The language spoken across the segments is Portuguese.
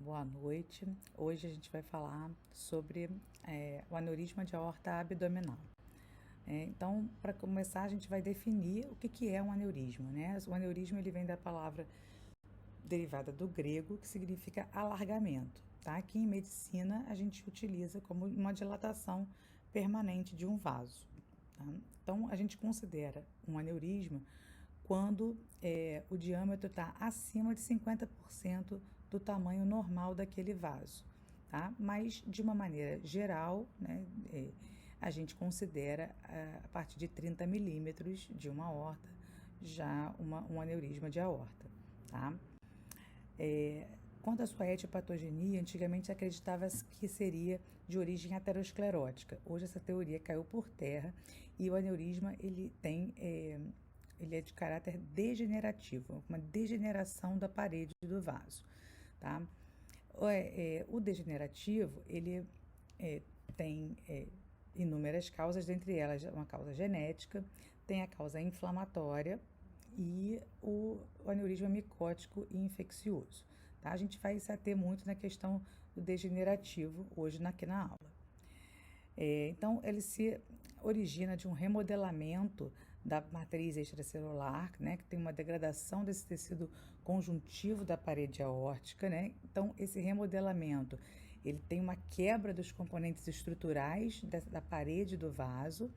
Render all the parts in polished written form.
Boa noite. Hoje a gente vai falar sobre o aneurisma de aorta abdominal. Então, para começar, a gente vai definir o que é um aneurisma, né? O aneurisma ele vem da palavra derivada do grego, que significa alargamento, tá? Aqui em medicina, a gente utiliza como uma dilatação permanente de um vaso, tá? Então, a gente considera um aneurisma quando o diâmetro está acima de 50% do tamanho normal daquele vaso, tá? Mas, de uma maneira geral, né, a gente considera a partir de 30 milímetros de uma aorta já um aneurisma de aorta, tá? Quanto à sua etiopatogenia, antigamente acreditava que seria de origem aterosclerótica. Hoje essa teoria caiu por terra e o aneurisma ele é de caráter degenerativo, uma degeneração da parede do vaso, tá? O degenerativo ele tem inúmeras causas, dentre elas uma causa genética, tem a causa inflamatória e o aneurisma micótico e infeccioso. Tá? A gente vai se ater muito na questão do degenerativo hoje aqui na aula. Então, ele se origina de um remodelamento da matriz extracelular, né, que tem uma degradação desse tecido conjuntivo da parede aórtica, né? Então, esse remodelamento, ele tem uma quebra dos componentes estruturais da parede do vaso,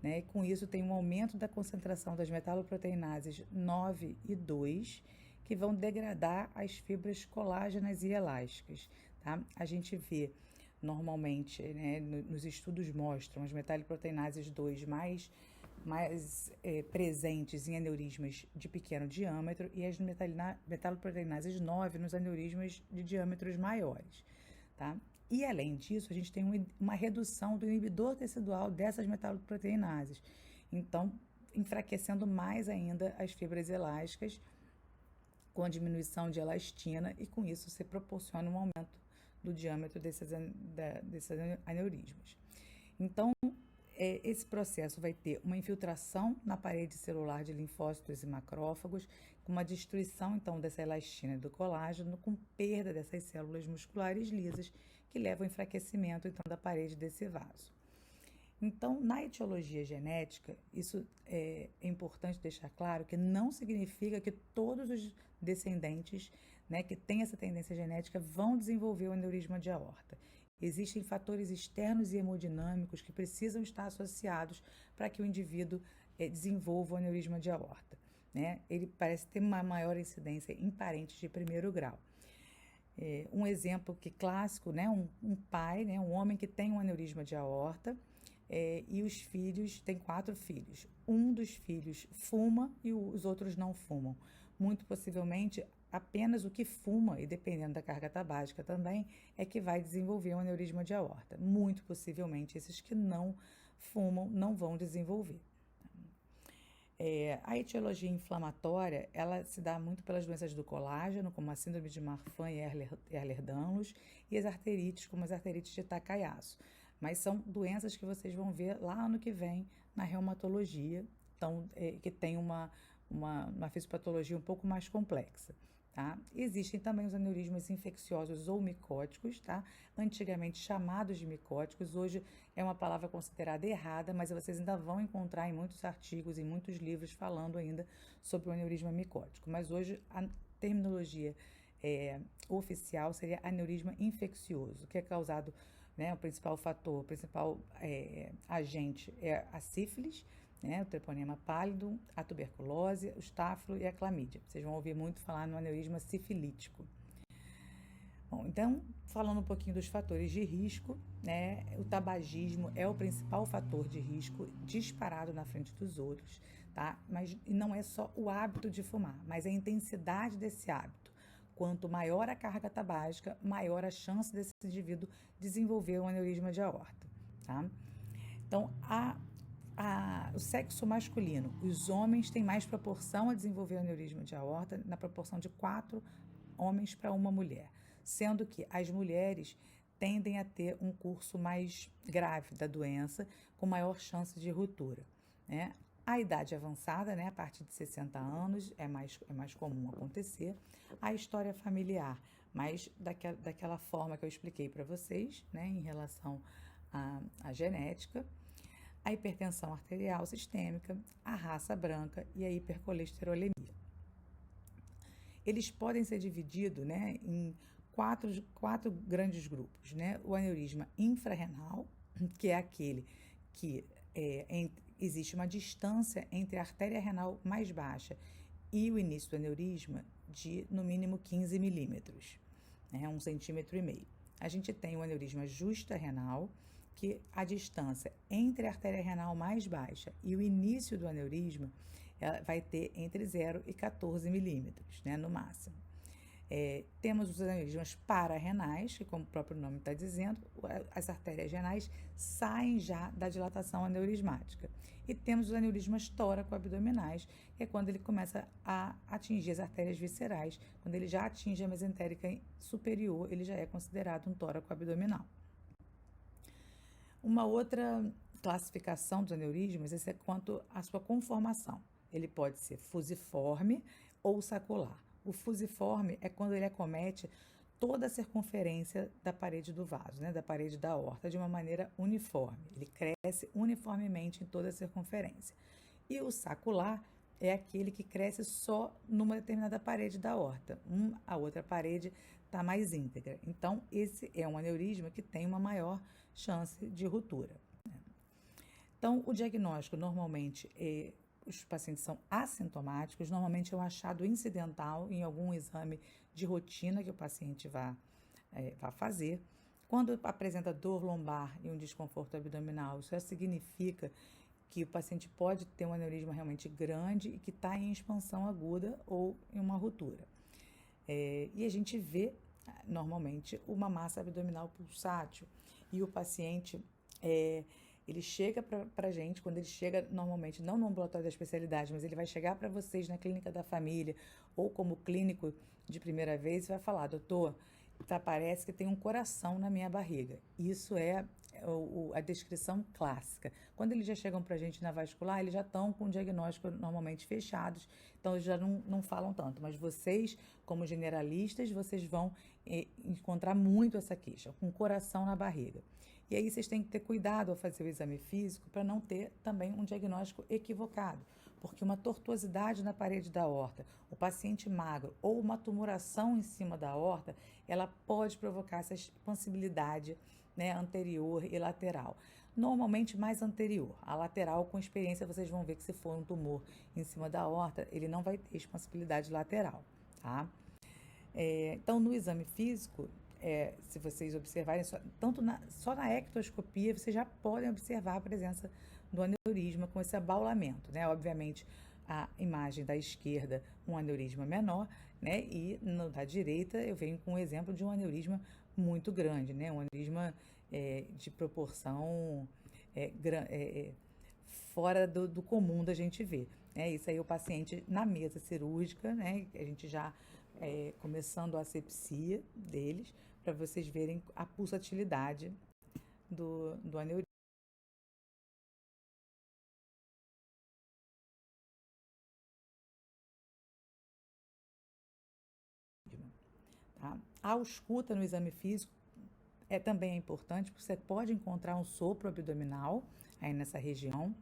né? E com isso tem um aumento da concentração das metaloproteinases 9 e 2, que vão degradar as fibras colágenas e elásticas, tá? A gente vê normalmente, né, nos estudos mostram as metaloproteinases 2 mais presentes em aneurismas de pequeno diâmetro e as metaloproteinases 9 nos aneurismas de diâmetros maiores, tá? E além disso, a gente tem uma redução do inibidor tecidual dessas metaloproteinases, então enfraquecendo mais ainda as fibras elásticas com a diminuição de elastina e com isso se proporciona um aumento do diâmetro desses aneurismas. Então, esse processo vai ter uma infiltração na parede celular de linfócitos e macrófagos, com uma destruição, então, dessa elastina e do colágeno, com perda dessas células musculares lisas, que levam ao enfraquecimento, então, da parede desse vaso. Então, na etiologia genética, isso é importante deixar claro que não significa que todos os descendentes, né, que têm essa tendência genética vão desenvolver o aneurisma de aorta. Existem fatores externos e hemodinâmicos que precisam estar associados para que o indivíduo desenvolva o aneurisma de aorta, né? Ele parece ter uma maior incidência em parentes de primeiro grau. Um exemplo clássico, né, um pai, né, um homem que tem um aneurisma de aorta, e os filhos, tem 4 filhos. Um dos filhos fuma e os outros não fumam. Muito possivelmente, apenas o que fuma, e dependendo da carga tabágica também, é que vai desenvolver um aneurisma de aorta. Muito possivelmente, esses que não fumam não vão desenvolver. A etiologia inflamatória, ela se dá muito pelas doenças do colágeno, como a síndrome de Marfan e Ehlers-Danlos, e as arterites, como as arterites de Takayasu. Mas são doenças que vocês vão ver lá ano que vem na reumatologia, então, que tem uma fisiopatologia um pouco mais complexa. Tá? Existem também os aneurismas infecciosos ou micóticos, tá? Antigamente chamados de micóticos, hoje é uma palavra considerada errada, mas vocês ainda vão encontrar em muitos artigos, em muitos livros falando ainda sobre o aneurisma micótico. Mas hoje a terminologia oficial seria aneurisma infeccioso, que é causado, né, o principal fator, o principal agente é a sífilis, né, o treponema pálido, a tuberculose, o estáfilo e a clamídia. Vocês vão ouvir muito falar no aneurisma sifilítico. Bom, então, falando um pouquinho dos fatores de risco, né, o tabagismo é o principal fator de risco disparado na frente dos outros, tá? Mas não é só o hábito de fumar, mas a intensidade desse hábito. Quanto maior a carga tabágica, maior a chance desse indivíduo desenvolver um aneurisma de aorta, tá? Então, o sexo masculino, os homens têm mais proporção a desenvolver aneurisma de aorta na proporção de 4 homens para uma mulher, sendo que as mulheres tendem a ter um curso mais grave da doença, com maior chance de ruptura, né? A idade avançada, né, a partir de 60 anos, é mais comum acontecer. A história familiar mas daquela forma que eu expliquei para vocês, né, em relação à genética, a hipertensão arterial sistêmica, a raça branca e a hipercolesterolemia. Eles podem ser divididos, né, em quatro grandes grupos, né? O aneurisma infrarrenal, que é aquele que existe uma distância entre a artéria renal mais baixa e o início do aneurisma de no mínimo 15 milímetros, né, 1,5 centímetros. A gente tem o aneurisma justa-renal, que a distância entre a artéria renal mais baixa e o início do aneurisma vai ter entre 0 e 14 milímetros, né, no máximo. Temos os aneurismas pararenais, que, como o próprio nome está dizendo, as artérias renais saem já da dilatação aneurismática. E temos os aneurismas tóraco-abdominais, que é quando ele começa a atingir as artérias viscerais. Quando ele já atinge a mesentérica superior, ele já é considerado um tóraco-abdominal. Uma outra classificação dos aneurismas é quanto à sua conformação. Ele pode ser fusiforme ou sacular. O fusiforme é quando ele acomete toda a circunferência da parede do vaso, né, da parede da aorta, de uma maneira uniforme. Ele cresce uniformemente em toda a circunferência. E o sacular é aquele que cresce só numa determinada parede da aorta. A outra parede está mais íntegra. Então, esse é um aneurisma que tem uma maior chance de ruptura. Então, o diagnóstico normalmente os pacientes são assintomáticos, normalmente é um achado incidental em algum exame de rotina que o paciente vá fazer. Quando apresenta dor lombar e um desconforto abdominal, isso significa que o paciente pode ter um aneurisma realmente grande e que está em expansão aguda ou em uma ruptura. E a gente vê, normalmente, uma massa abdominal pulsátil e o paciente... ele chega para a gente, quando ele chega normalmente, não no ambulatório da especialidade, mas ele vai chegar para vocês na clínica da família ou como clínico de primeira vez e vai falar: doutor, parece que tem um coração na minha barriga. Isso é a descrição clássica. Quando eles já chegam para a gente na vascular, eles já estão com o diagnóstico normalmente fechados, então eles já não falam tanto. Mas vocês, como generalistas, vocês vão encontrar muito essa queixa, com coração na barriga. E aí vocês têm que ter cuidado ao fazer o exame físico para não ter também um diagnóstico equivocado, porque uma tortuosidade na parede da aorta, o paciente magro ou uma tumoração em cima da aorta, ela pode provocar essa expansibilidade, né, anterior e lateral. Normalmente mais anterior. A lateral, com experiência, vocês vão ver que se for um tumor em cima da aorta, ele não vai ter expansibilidade lateral, tá? Então, no exame físico, se vocês observarem, só na ectoscopia, vocês já podem observar a presença do aneurisma com esse abaulamento, né? Obviamente, a imagem da esquerda, um aneurisma menor, né? E da direita, eu venho com um exemplo de um aneurisma muito grande, né? Um aneurisma de proporção fora do comum da gente ver. Isso aí, o paciente na mesa cirúrgica, né? A gente já começando a asepsia deles, para vocês verem a pulsatilidade do aneurisma. Tá? A ausculta no exame físico também é importante, porque você pode encontrar um sopro abdominal aí nessa região.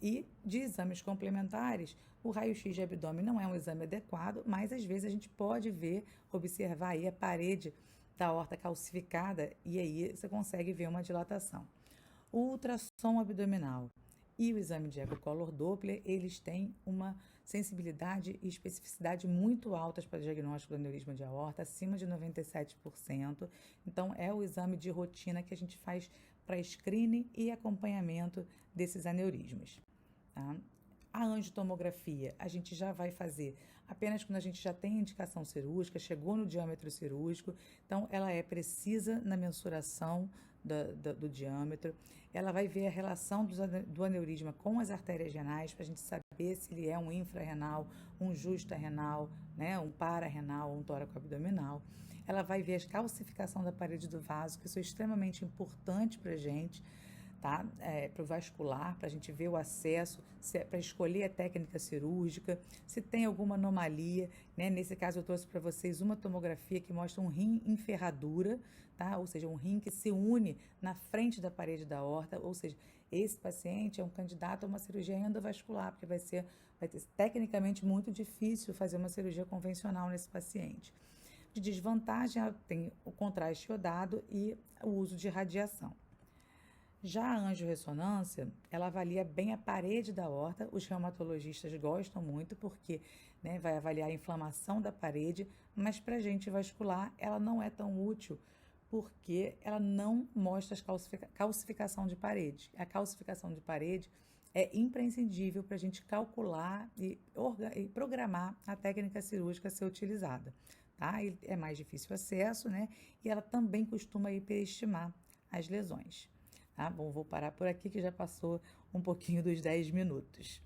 E de exames complementares, o raio-x de abdômen não é um exame adequado, mas às vezes a gente pode observar aí a parede da aorta calcificada e aí você consegue ver uma dilatação. O ultrassom abdominal e o exame de ecocolor Doppler, eles têm uma sensibilidade e especificidade muito altas para o diagnóstico do aneurisma de aorta, acima de 97%. Então, é o exame de rotina que a gente faz para screening e acompanhamento desses aneurismas. Tá? A angiotomografia a gente já vai fazer apenas quando a gente já tem indicação cirúrgica, chegou no diâmetro cirúrgico, então ela é precisa na mensuração do diâmetro, ela vai ver a relação do aneurisma com as artérias renais, para a gente saber se ele é um infrarrenal, um justa-renal, né, um para-renal, um tóraco-abdominal. Ela vai ver a calcificação da parede do vaso, que isso é extremamente importante para a gente. tá? Para o vascular, para a gente ver o acesso, para escolher a técnica cirúrgica, se tem alguma anomalia, né? Nesse caso eu trouxe para vocês uma tomografia que mostra um rim em ferradura, tá? Ou seja, um rim que se une na frente da parede da aorta, ou seja, esse paciente é um candidato a uma cirurgia endovascular, porque vai ser tecnicamente muito difícil fazer uma cirurgia convencional nesse paciente. De desvantagem, ela tem o contraste iodado e o uso de radiação. Já a angiorressonância, ela avalia bem a parede da aorta, os reumatologistas gostam muito porque, né, vai avaliar a inflamação da parede, mas para a gente vascular ela não é tão útil porque ela não mostra a calcificação de parede. A calcificação de parede é imprescindível para a gente calcular e programar a técnica cirúrgica a ser utilizada, tá? E é mais difícil o acesso, né? E ela também costuma hiperestimar as lesões. Tá bom, vou parar por aqui que já passou um pouquinho dos 10 minutos.